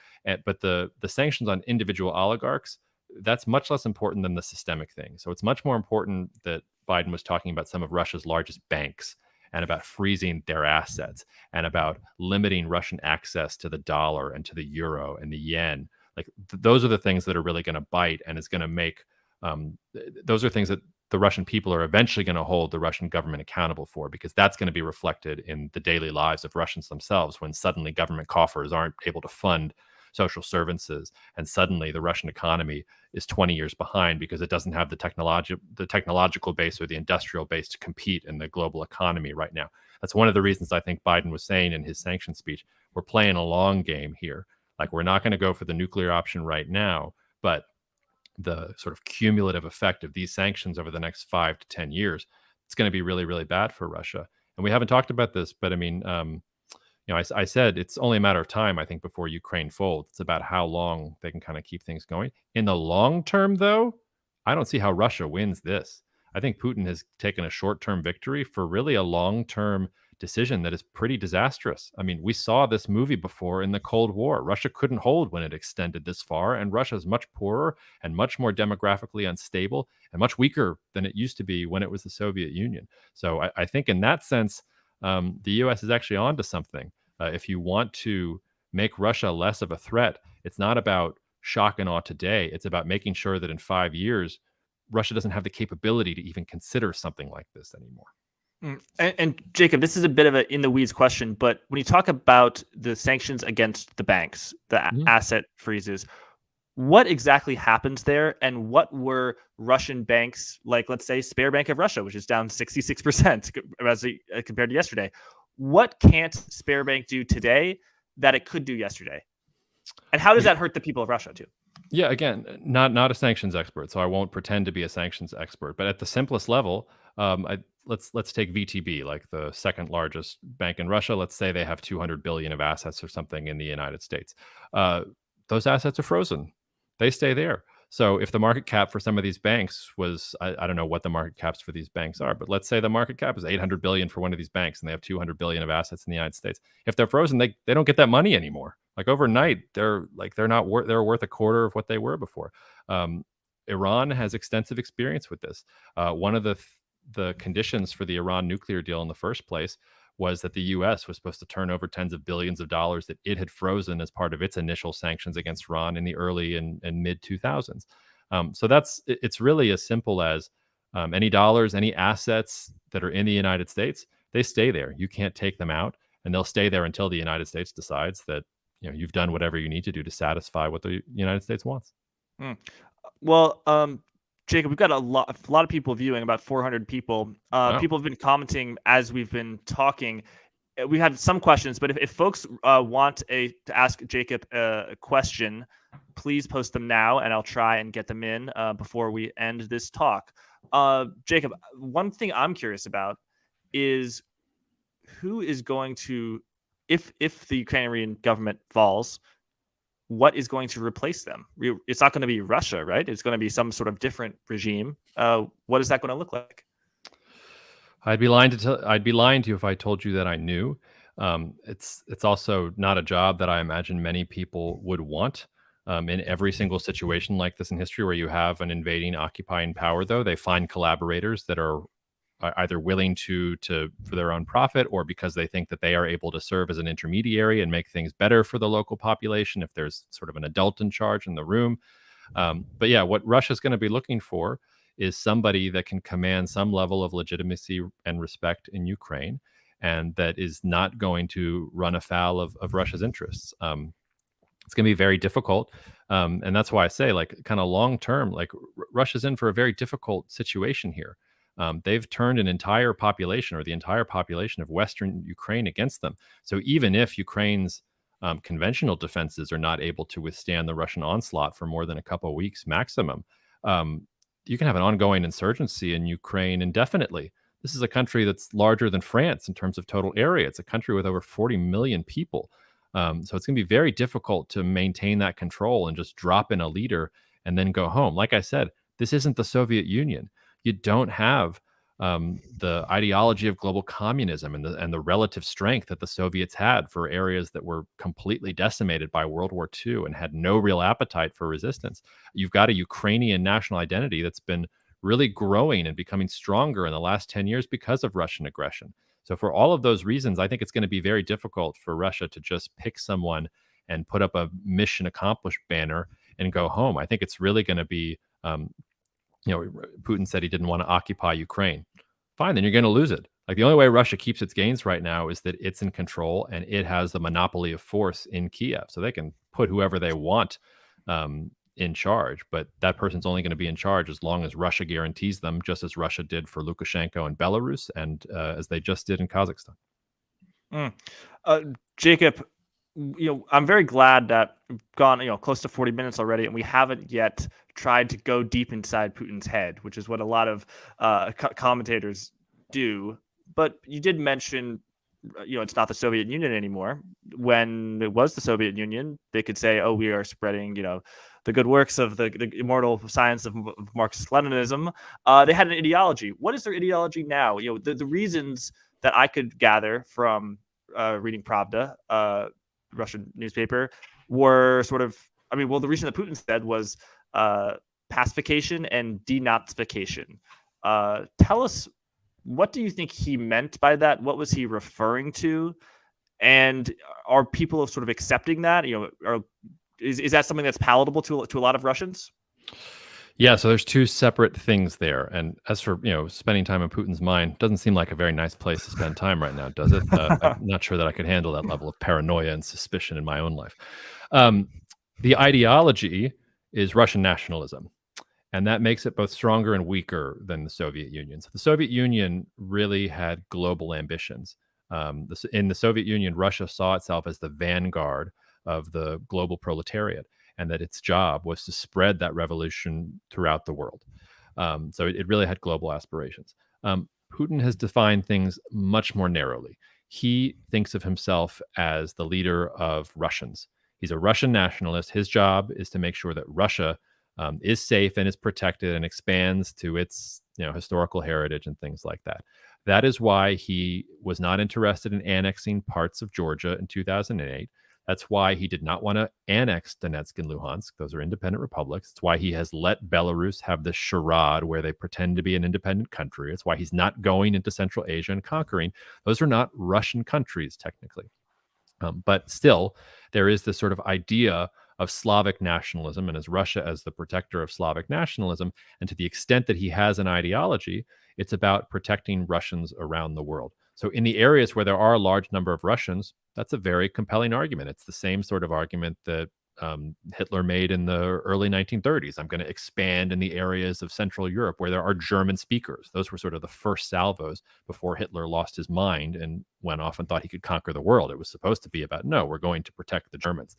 but the sanctions on individual oligarchs, that's much less important than the systemic thing. So it's much more important that Biden was talking about some of Russia's largest banks and about freezing their assets and about limiting Russian access to the dollar and to the euro and the yen. Like those are the things that are really going to bite and is going to make those are things that the Russian people are eventually going to hold the Russian government accountable for, because that's going to be reflected in the daily lives of Russians themselves when suddenly government coffers aren't able to fund social services and suddenly the Russian economy is 20 years behind because it doesn't have the technological base or the industrial base to compete in the global economy right now. That's one of the reasons I think Biden was saying in his sanctions speech, we're playing a long game here. Like, we're not going to go for the nuclear option right now, but the sort of cumulative effect of these sanctions over the next 5 to 10 years, it's going to be really, really bad for Russia. And we haven't talked about this, but I mean, I said it's only a matter of time, I think, before Ukraine folds. It's about how long they can kind of keep things going. In the long term, though, I don't see how Russia wins this. I think Putin has taken a short-term victory for really a long-term decision that is pretty disastrous. I mean, we saw this movie before in the Cold War. Russia couldn't hold when it extended this far, and Russia is much poorer and much more demographically unstable and much weaker than it used to be when it was the Soviet Union. So I think in that sense, the U.S. is actually onto something. If you want to make Russia less of a threat, it's not about shock and awe today. It's about making sure that in 5 years, Russia doesn't have the capability to even consider something like this anymore. And Jacob, this is a bit of a in the weeds question, but when you talk about the sanctions against the banks, the asset freezes, what exactly happens there? And what were Russian banks like, let's say Spare Bank of Russia, which is down 66% compared to yesterday? What can't Spare Bank do today that it could do yesterday? And how does that hurt the people of Russia too? Yeah, again, not a sanctions expert, so I won't pretend to be a sanctions expert. But at the simplest level, let's take VTB, like the second largest bank in Russia. Let's say they have 200 billion of assets or something in the United States. Those assets are frozen; they stay there. So if the market cap for some of these banks was, I don't know what the market caps for these banks are, but let's say the market cap is 800 billion for one of these banks and they have 200 billion of assets in the United States. If they're frozen, they don't get that money anymore. Like overnight, they're worth a quarter of what they were before. Iran has extensive experience with this. One of the conditions for the Iran nuclear deal in the first place was that the U.S. was supposed to turn over tens of billions of dollars that it had frozen as part of its initial sanctions against Iran in the early and mid 2000s. So it's really as simple as any dollars, any assets that are in the United States, they stay there. You can't take them out, and they'll stay there until the United States decides that you've done whatever you need to do to satisfy what the United States wants. Well, Jacob, we've got a lot of people viewing, about 400 people. Wow. People have been commenting as we've been talking. We had some questions, but if folks want to ask Jacob a question, please post them now, and I'll try and get them in before we end this talk. Jacob, one thing I'm curious about is who is going to, if the Ukrainian government falls, what is going to replace them? It's not going to be Russia, right? It's going to be some sort of different regime. What is that going to look like? I'd be lying to you if I told you that I knew. It's also not a job that I imagine many people would want. In every single situation like this in history where you have an invading, occupying power, though, they find collaborators that are either willing to for their own profit, or because they think that they are able to serve as an intermediary and make things better for the local population if there's sort of an adult in charge in the room. But yeah, what Russia's going to be looking for is somebody that can command some level of legitimacy and respect in Ukraine, and that is not going to run afoul of Russia's interests. It's going to be very difficult. And that's why I say, like, kind of long term, like, Russia's in for a very difficult situation here. They've turned an entire population, or the entire population of Western Ukraine, against them. So even if Ukraine's conventional defenses are not able to withstand the Russian onslaught for more than a couple of weeks maximum, you can have an ongoing insurgency in Ukraine indefinitely. This is a country that's larger than France in terms of total area. It's a country with over 40 million people. So it's going to be very difficult to maintain that control and just drop in a leader and then go home. Like I said, this isn't the Soviet Union. You don't have the ideology of global communism and the relative strength that the Soviets had for areas that were completely decimated by World War II and had no real appetite for resistance. You've got a Ukrainian national identity that's been really growing and becoming stronger in the last 10 years because of Russian aggression. So for all of those reasons, I think it's going to be very difficult for Russia to just pick someone and put up a mission accomplished banner and go home. I think it's really going to be, Putin said he didn't want to occupy Ukraine. Fine, then you're going to lose it. Like, the only way Russia keeps its gains right now is that it's in control and it has the monopoly of force in Kiev. So they can put whoever they want in charge, but that person's only going to be in charge as long as Russia guarantees them, just as Russia did for Lukashenko in Belarus, and as they just did in Kazakhstan. Jacob, I'm very glad that we've gone, close to 40 minutes already, and we haven't yet tried to go deep inside Putin's head, which is what a lot of commentators do. But you did mention, it's not the Soviet Union anymore. When it was the Soviet Union, they could say, "Oh, we are spreading, the good works of the immortal science of Marxist-Leninism." They had an ideology. What is their ideology now? The reasons that I could gather from reading Pravda, Russian newspaper, were sort of, the reason that Putin said was pacification and denazification. Tell us, what do you think he meant by that? What was he referring to? And are people sort of accepting that? Is that something that's palatable to a lot of Russians? Yeah, so there's two separate things there. And as for, spending time in Putin's mind, doesn't seem like a very nice place to spend time right now, does it? I'm not sure that I could handle that level of paranoia and suspicion in my own life. The ideology is Russian nationalism, and that makes it both stronger and weaker than the Soviet Union. So the Soviet Union really had global ambitions. In the Soviet Union, Russia saw itself as the vanguard of the global proletariat, and that its job was to spread that revolution throughout the world. So it really had global aspirations. Putin has defined things much more narrowly. He thinks of himself as the leader of Russians. He's a Russian nationalist. His job is to make sure that Russia is safe and is protected and expands to its historical heritage and things like that. That is why he was not interested in annexing parts of Georgia in 2008. That's why he did not want to annex Donetsk and Luhansk. Those are independent republics. It's why he has let Belarus have this charade where they pretend to be an independent country. It's why he's not going into Central Asia and conquering. Those are not Russian countries, technically. But still, there is this sort of idea of Slavic nationalism, and as Russia as the protector of Slavic nationalism. And to the extent that he has an ideology, it's about protecting Russians around the world. So in the areas where there are a large number of Russians, that's a very compelling argument. It's the same sort of argument that Hitler made in the early 1930s. I'm going to expand in the areas of Central Europe where there are German speakers. Those were sort of the first salvos before Hitler lost his mind and went off and thought he could conquer the world. It was supposed to be about, no, we're going to protect the Germans.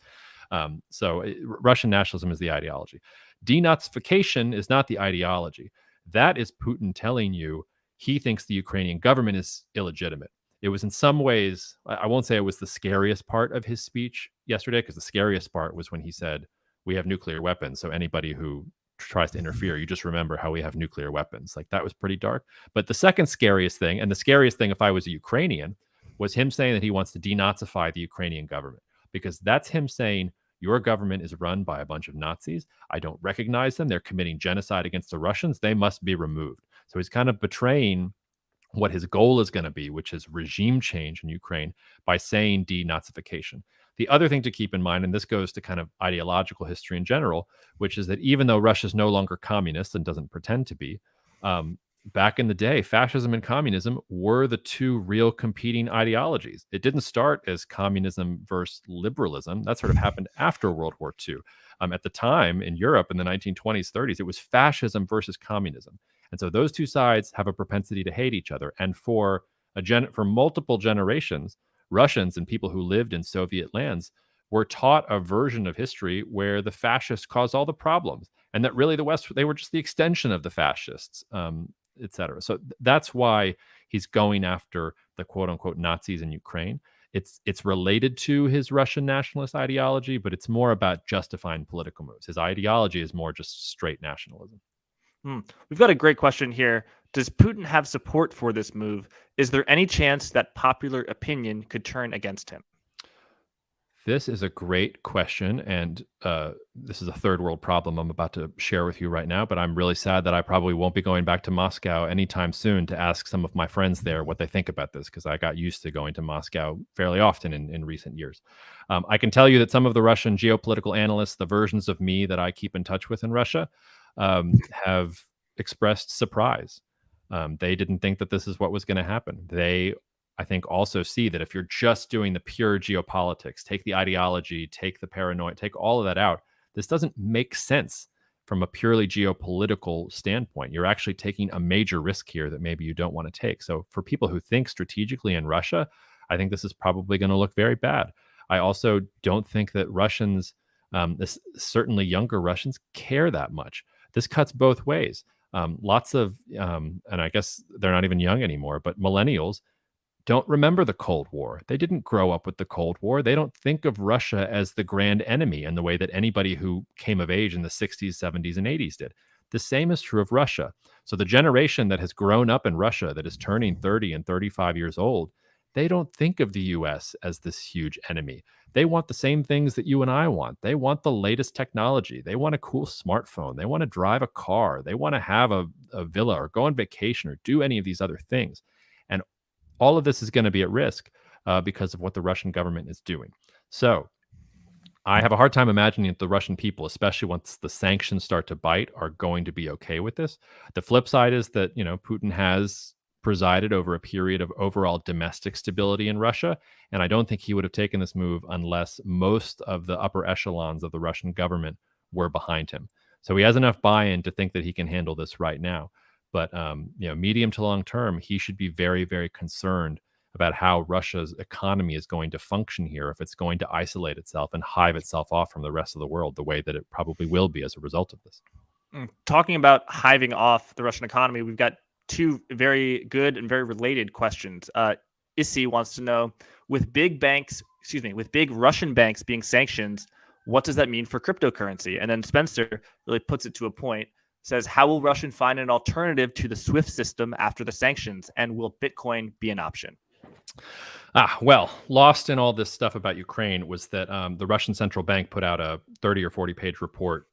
Russian nationalism is the ideology. Denazification is not the ideology. That is Putin telling you he thinks the Ukrainian government is illegitimate. It was in some ways, I won't say it was the scariest part of his speech yesterday, because the scariest part was when he said, we have nuclear weapons. So anybody who tries to interfere, you just remember how we have nuclear weapons. Like, that was pretty dark. But the second scariest thing, and the scariest thing if I was a Ukrainian, was him saying that he wants to denazify the Ukrainian government, because that's him saying, your government is run by a bunch of Nazis. I don't recognize them. They're committing genocide against the Russians. They must be removed. So he's kind of betraying what his goal is going to be, which is regime change in Ukraine, by saying denazification. The other thing to keep in mind, and this goes to kind of ideological history in general, which is that even though Russia is no longer communist and doesn't pretend to be, back in the day, fascism and communism were the two real competing ideologies. It didn't start as communism versus liberalism. That sort of happened after World War II. At the time in Europe in the 1920s, 30s, it was fascism versus communism. And so those two sides have a propensity to hate each other. And for multiple generations, Russians and people who lived in Soviet lands were taught a version of history where the fascists caused all the problems, and that really the West, they were just the extension of the fascists, et cetera. So that's why he's going after the quote unquote Nazis in Ukraine. It's related to his Russian nationalist ideology, but it's more about justifying political moves. His ideology is more just straight nationalism. We've got a great question here. Does Putin have support for this move? Is there any chance that popular opinion could turn against him? This is a great question, and this is a third world problem I'm about to share with you right now, but I'm really sad that I probably won't be going back to Moscow anytime soon to ask some of my friends there what they think about this, because I got used to going to Moscow fairly often in recent years. I can tell you that some of the Russian geopolitical analysts, the versions of me that I keep in touch with in Russia, have expressed surprise. They didn't think that this is what was going to happen. They, I think, also see that if you're just doing the pure geopolitics, take the ideology, take the paranoia, take all of that out, this doesn't make sense from a purely geopolitical standpoint. You're actually taking a major risk here that maybe you don't want to take. So for people who think strategically in Russia, I think this is probably going to look very bad. I also don't think that Russians, certainly younger Russians, care that much. This cuts both ways. Lots of, and I guess they're not even young anymore, but millennials don't remember the Cold War. They didn't grow up with the Cold War. They don't think of Russia as the grand enemy in the way that anybody who came of age in the 60s, 70s, and 80s did. The same is true of Russia. So the generation that has grown up in Russia, that is turning 30 and 35 years old, they don't think of the US as this huge enemy. They want the same things that you and I want. They want the latest technology. They want a cool smartphone. They want to drive a car. They want to have a villa or go on vacation or do any of these other things. And all of this is going to be at risk because of what the Russian government is doing. So I have a hard time imagining that the Russian people, especially once the sanctions start to bite, are going to be okay with this. The flip side is that, Putin has presided over a period of overall domestic stability in Russia. And I don't think he would have taken this move unless most of the upper echelons of the Russian government were behind him. So he has enough buy-in to think that he can handle this right now. But medium to long term, he should be very, very concerned about how Russia's economy is going to function here if it's going to isolate itself and hive itself off from the rest of the world the way that it probably will be as a result of this. Talking about hiving off the Russian economy, we've got two very good and very related questions. Issy wants to know, with big Russian banks being sanctioned, what does that mean for cryptocurrency? And then Spencer really puts it to a point, says, how will Russia find an alternative to the SWIFT system after the sanctions? And will Bitcoin be an option? Well, lost in all this stuff about Ukraine was that the Russian central bank put out a 30 or 40 page report.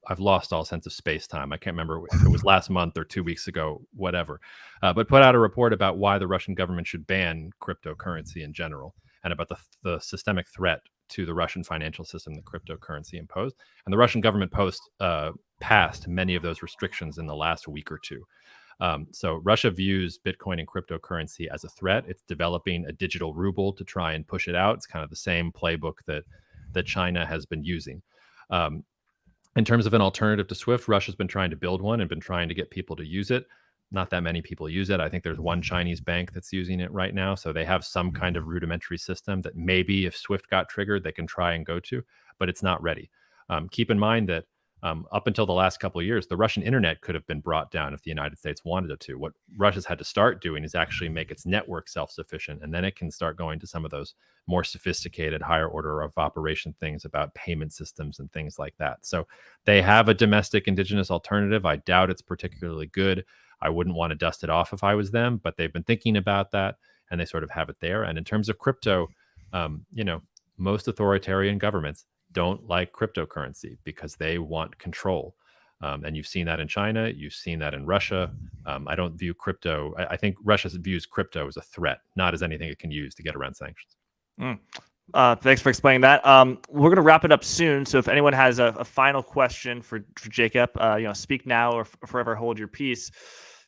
I've lost all sense of space time. I can't remember if it was last month or 2 weeks ago, whatever, but put out a report about why the Russian government should ban cryptocurrency in general and about the systemic threat to the Russian financial system that cryptocurrency imposed. And the Russian government passed many of those restrictions in the last week or two. So Russia views Bitcoin and cryptocurrency as a threat. It's developing a digital ruble to try and push it out. It's kind of the same playbook that China has been using. In terms of an alternative to SWIFT, Russia's been trying to build one and been trying to get people to use it. Not that many people use it. I think there's one Chinese bank that's using it right now. So they have some kind of rudimentary system that maybe if SWIFT got triggered, they can try and go to, but it's not ready. Keep in mind that up until the last couple of years, the Russian internet could have been brought down if the United States wanted it to. What Russia's had to start doing is actually make its network self-sufficient, and then it can start going to some of those more sophisticated, higher order of operation things about payment systems and things like that. So they have a domestic indigenous alternative. I doubt it's particularly good. I wouldn't want to dust it off if I was them, but they've been thinking about that, and they sort of have it there. And in terms of crypto, most authoritarian governments don't like cryptocurrency because they want control. And you've seen that in China. You've seen that in Russia. I don't view crypto. I think Russia views crypto as a threat, not as anything it can use to get around sanctions. Thanks for explaining that. We're going to wrap it up soon. So if anyone has a final question for Jacob, speak now or forever hold your peace.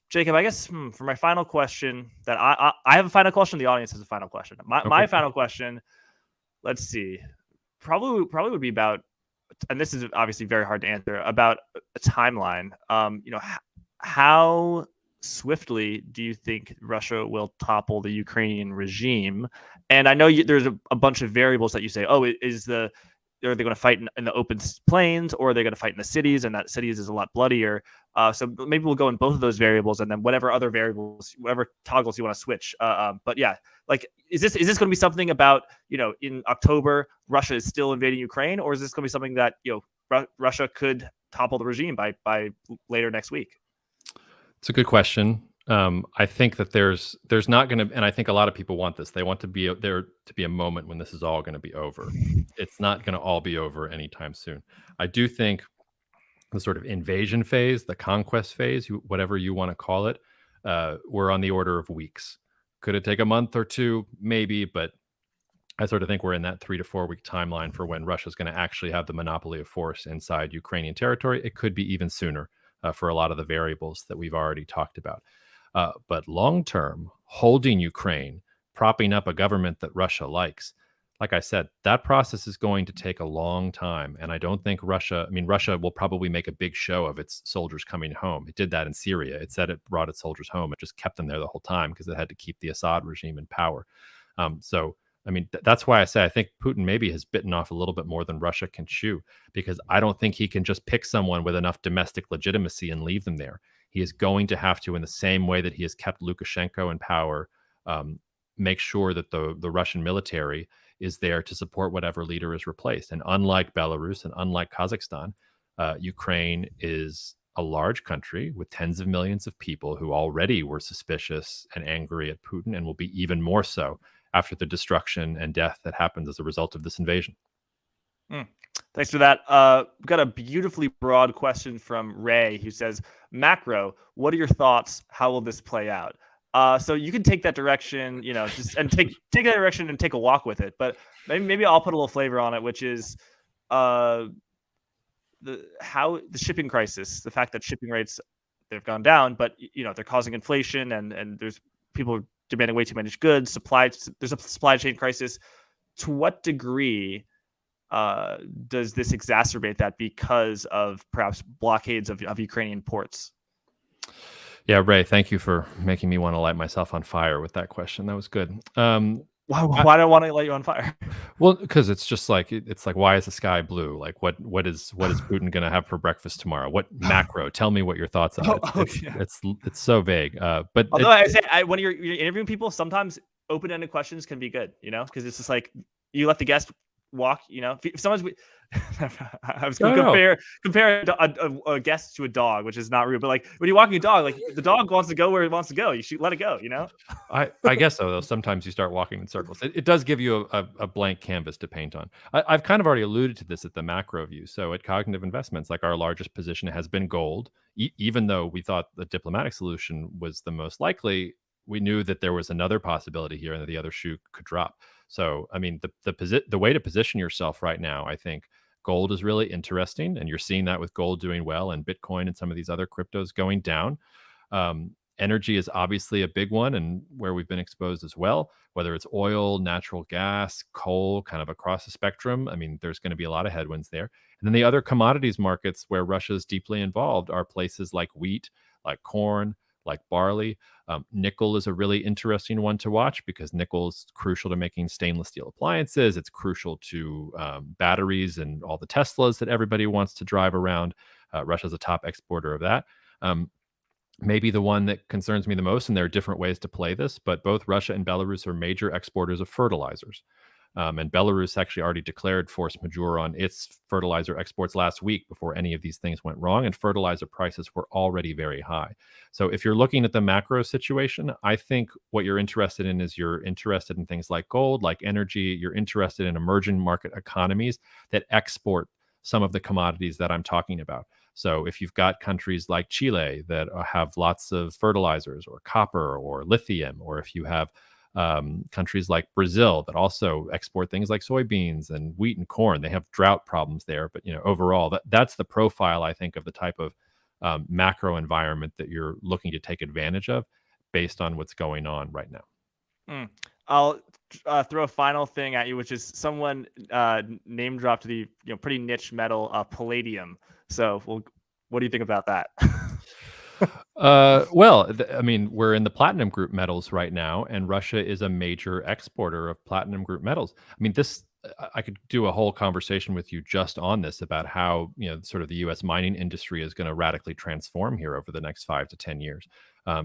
Jacob, I guess for my final question, that I have a final question. The audience has a final question. My final question, let's see, probably would be about, and this is obviously very hard to answer, about a timeline. How swiftly do you think Russia will topple the Ukrainian regime? And I know there's a bunch of variables that you say, are they going to fight in the open plains, or are they going to fight in the cities? And that cities is a lot bloodier. So maybe we'll go in both of those variables, and then whatever other variables, whatever toggles you want to switch. But yeah, like, is this going to be something about, in October, Russia is still invading Ukraine, or is this going to be something that, Russia could topple the regime by later next week? It's a good question. I think that there's not going to, and I think a lot of people want this. They want to be there to be a moment when this is all going to be over. It's not going to all be over anytime soon. I do think the sort of invasion phase, the conquest phase, whatever you want to call it, we're on the order of weeks. Could it take a month or two? Maybe, but I sort of think we're in that 3 to 4 week timeline for when Russia's going to actually have the monopoly of force inside Ukrainian territory. It could be even sooner for a lot of the variables that we've already talked about. But long term, holding Ukraine, propping up a government that Russia likes, like I said, that process is going to take a long time. And I don't think Russia will probably make a big show of its soldiers coming home. It did that in Syria. It said it brought its soldiers home. It just kept them there the whole time because it had to keep the Assad regime in power. That's why I say I think Putin maybe has bitten off a little bit more than Russia can chew, because I don't think he can just pick someone with enough domestic legitimacy and leave them there. He is going to have to, in the same way that he has kept Lukashenko in power, make sure that the Russian military is there to support whatever leader is replaced. And unlike Belarus and unlike Kazakhstan, Ukraine is a large country with tens of millions of people who already were suspicious and angry at Putin, and will be even more so after the destruction and death that happens as a result of this invasion. Thanks for that. We've got a beautifully broad question from Ray, who says, macro, what are your thoughts? How will this play out? So you can take that direction, and take that direction and take a walk with it. But maybe I'll put a little flavor on it, which is the shipping crisis, the fact that shipping rates, they've gone down, but they're causing inflation, and there's people demanding way too many goods. There's a supply chain crisis. To what degree does this exacerbate that because of perhaps blockades of Ukrainian ports? Yeah, Ray, thank you for making me want to light myself on fire with that question. That was good. Why do I want to light you on fire? Well, because it's just like, why is the sky blue? Like, what is Putin going to have for breakfast tomorrow? What macro? Tell me what your thoughts on it. It's so vague. But although I say, when you're interviewing people, sometimes open-ended questions can be good, because it's just like you let the guest walk. If someone's, I was going to compare a guest to a dog, which is not rude, but like when you're walking a dog, like the dog wants to go where it wants to go. You should let it go. I guess so. Though sometimes you start walking in circles. It does give you a blank canvas to paint on. I've kind of already alluded to this at the macro view. So at Cognitive Investments, like, our largest position has been gold, even though we thought the diplomatic solution was the most likely. We knew that there was another possibility here and that the other shoe could drop. So, the way to position yourself right now, I think gold is really interesting. And you're seeing that with gold doing well and Bitcoin and some of these other cryptos going down. Energy is obviously a big one, and where we've been exposed as well, whether it's oil, natural gas, coal, kind of across the spectrum. There's going to be a lot of headwinds there. And then the other commodities markets where Russia is deeply involved are places like wheat, like corn, like barley. Nickel is a really interesting one to watch, because nickel is crucial to making stainless steel appliances. It's crucial to batteries and all the Teslas that everybody wants to drive around. Russia's a top exporter of that. Maybe the one that concerns me the most, and there are different ways to play this, but both Russia and Belarus are major exporters of fertilizers. And Belarus actually already declared force majeure on its fertilizer exports last week before any of these things went wrong, and fertilizer prices were already very high. So if you're looking at the macro situation, I think what you're interested in is you're interested in things like gold, like energy. You're interested in emerging market economies that export some of the commodities that I'm talking about. So if you've got countries like Chile that have lots of fertilizers or copper or lithium, or if you have countries like Brazil that also export things like soybeans and wheat and corn, they have drought problems there. But overall, that's the profile, I think, of the type of macro environment that you're looking to take advantage of based on what's going on right now. Mm. I'll throw a final thing at you, which is someone name dropped the pretty niche metal palladium. So, what do you think about that? Well, I mean, we're in the platinum group metals right now, and Russia is a major exporter of platinum group metals. I mean, I could do a whole conversation with you just on this about how sort of the U.S. mining industry is going to radically transform here over the next 5 to 10 years.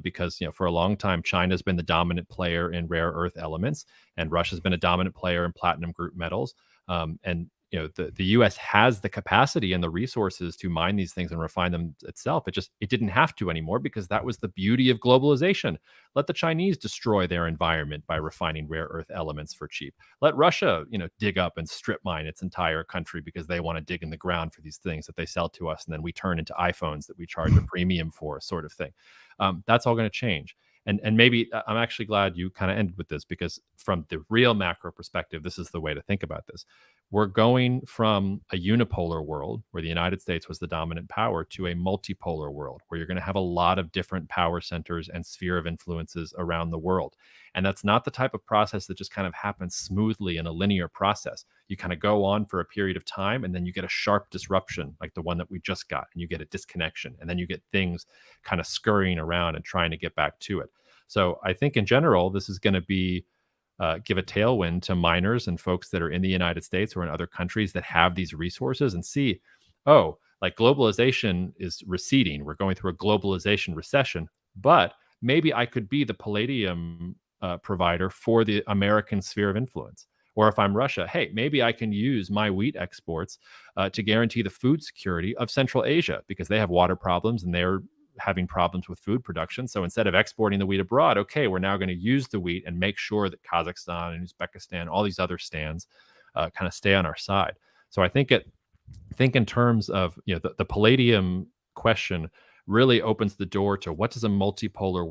Because for a long time, China's been the dominant player in rare earth elements, and Russia's been a dominant player in platinum group metals. And the U.S. has the capacity and the resources to mine these things and refine them itself. It didn't have to anymore because that was the beauty of globalization. Let the Chinese destroy their environment by refining rare earth elements for cheap. Let Russia, dig up and strip mine its entire country because they want to dig in the ground for these things that they sell to us, and then we turn into iPhones that we charge a premium for, sort of thing. That's all going to change. And maybe I'm actually glad you kind of ended with this, because from the real macro perspective, this is the way to think about this. We're going from a unipolar world where the United States was the dominant power to a multipolar world where you're going to have a lot of different power centers and sphere of influences around the world. And that's not the type of process that just kind of happens smoothly in a linear process. You kind of go on for a period of time, and then you get a sharp disruption like the one that we just got, and you get a disconnection, and then you get things kind of scurrying around and trying to get back to it. So I think in general, this is going to be give a tailwind to miners and folks that are in the United States or in other countries that have these resources and see, oh, like globalization is receding. We're going through a globalization recession, but maybe I could be the palladium provider for the American sphere of influence. Or if I'm Russia, hey, maybe I can use my wheat exports to guarantee the food security of Central Asia because they have water problems and they're having problems with food production. So instead of exporting the wheat abroad, okay, we're now going to use the wheat and make sure that Kazakhstan and Uzbekistan, all these other stands, kind of stay on our side. So I think in terms of the palladium question really opens the door to what does a multipolar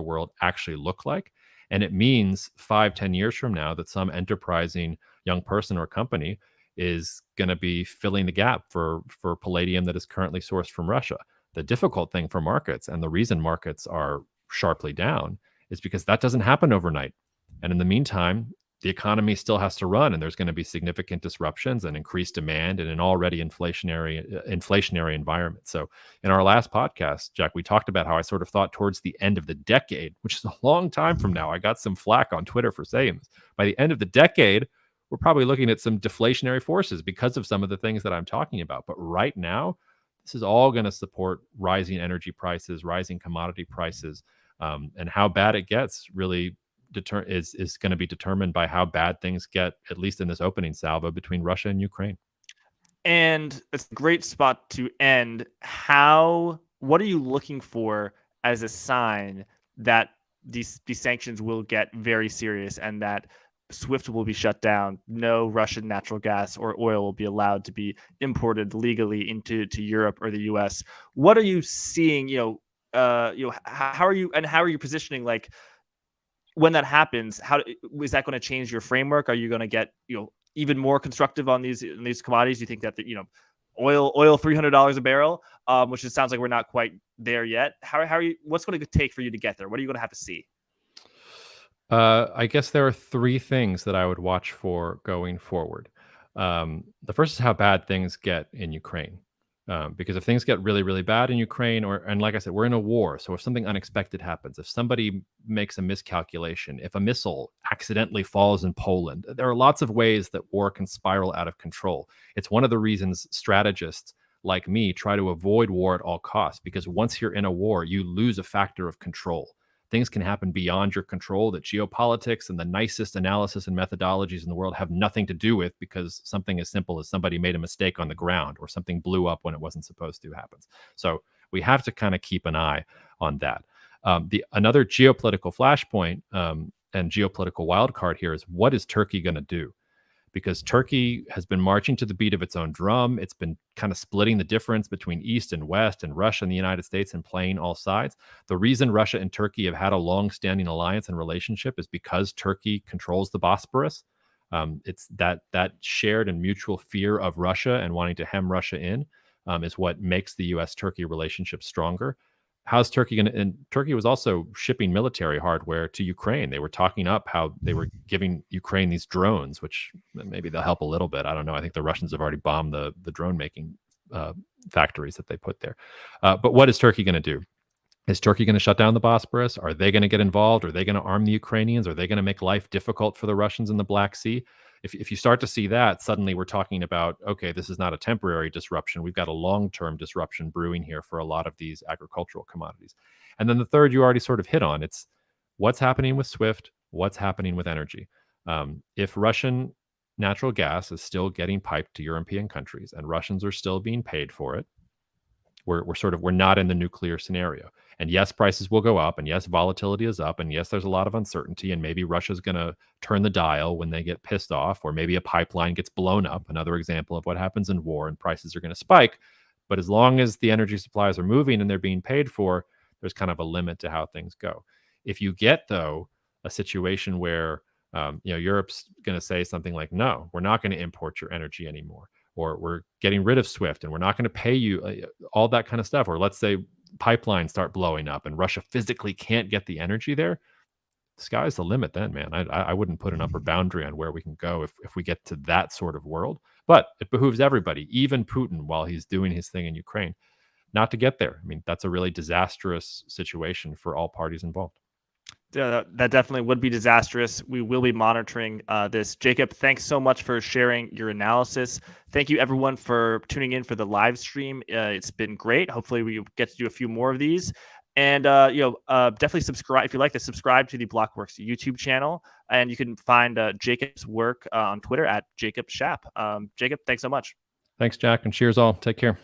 world actually look like. And it means 5-10 years from now that some enterprising young person or company is going to be filling the gap for palladium that is currently sourced from Russia. The difficult thing for markets, and the reason markets are sharply down, is because that doesn't happen overnight. And in the meantime, the economy still has to run, and there's going to be significant disruptions and increased demand in an already inflationary environment. So in our last podcast, Jack, we talked about how I sort of thought towards the end of the decade, which is a long time from now. I got some flack on Twitter for saying this. By the end of the decade, we're probably looking at some deflationary forces because of some of the things that I'm talking about. But right now, this is all going to support rising energy prices, rising commodity prices, and how bad it gets really is going to be determined by how bad things get, at least in this opening salvo between Russia and Ukraine. And it's a great spot to end. What are you looking for as a sign that these sanctions will get very serious and that SWIFT will be shut down? No Russian natural gas or oil will be allowed to be imported legally into Europe or the US. What are you seeing? How are you positioning? Like, when that happens, how is that going to change your framework? Are you going to get even more constructive on these commodities? You think that oil $300 a barrel, which it sounds like we're not quite there yet. How are you? What's going to take for you to get there? What are you going to have to see? I guess there are three things that I would watch for going forward. The first is how bad things get in Ukraine. Because if things get really, really bad in Ukraine, and like I said, we're in a war. So if something unexpected happens, if somebody makes a miscalculation, if a missile accidentally falls in Poland, there are lots of ways that war can spiral out of control. It's one of the reasons strategists like me try to avoid war at all costs, because once you're in a war, you lose a factor of control. Things can happen beyond your control that geopolitics and the nicest analysis and methodologies in the world have nothing to do with, because something as simple as somebody made a mistake on the ground or something blew up when it wasn't supposed to happens. So we have to kind of keep an eye on that. Another geopolitical flashpoint and geopolitical wildcard here is, what is Turkey going to do? because Turkey has been marching to the beat of its own drum. It's been kind of splitting the difference between East and West and Russia and the United States and playing all sides. The reason Russia and Turkey have had a long-standing alliance and relationship is because Turkey controls the Bosporus. It's that shared and mutual fear of Russia and wanting to hem Russia in is what makes the U.S.-Turkey relationship stronger. How's Turkey going to? And Turkey was also shipping military hardware to Ukraine. They were talking up how they were giving Ukraine these drones, which maybe they'll help a little bit. I don't know. I think the Russians have already bombed the drone making factories that they put there. But what is Turkey going to do? Is Turkey going to shut down the Bosporus? Are they going to get involved? Are they going to arm the Ukrainians? Are they going to make life difficult for the Russians in the Black Sea? If you start to see that, suddenly we're talking about, okay, this is not a temporary disruption. We've got a long-term disruption brewing here for a lot of these agricultural commodities. And then the third you already sort of hit on. It's what's happening with SWIFT, what's happening with energy. If Russian natural gas is still getting piped to European countries and Russians are still being paid for it, we're not in the nuclear scenario. And yes, prices will go up, and yes, volatility is up, and yes, there's a lot of uncertainty, and maybe Russia's going to turn the dial when they get pissed off, or maybe a pipeline gets blown up, another example of what happens in war, and prices are going to spike. But as long as the energy supplies are moving and they're being paid for, there's kind of a limit to how things go. If you get, though, a situation where Europe's going to say something like, no, we're not going to import your energy anymore, or we're getting rid of SWIFT and we're not going to pay you, all that kind of stuff. Or let's say pipelines start blowing up and Russia physically can't get the energy there. The sky's the limit then, man. I wouldn't put an upper boundary on where we can go if we get to that sort of world. But it behooves everybody, even Putin, while he's doing his thing in Ukraine, not to get there. I mean, that's a really disastrous situation for all parties involved. That definitely would be disastrous. We will be monitoring this. Jacob, thanks so much for sharing your analysis. Thank you, everyone, for tuning in for the live stream. It's been great. Hopefully, we get to do a few more of these. And definitely subscribe if you like to subscribe to the Blockworks YouTube channel. And you can find Jacob's work on Twitter at Jacob Shap. Jacob, thanks so much. Thanks, Jack, and cheers all. Take care.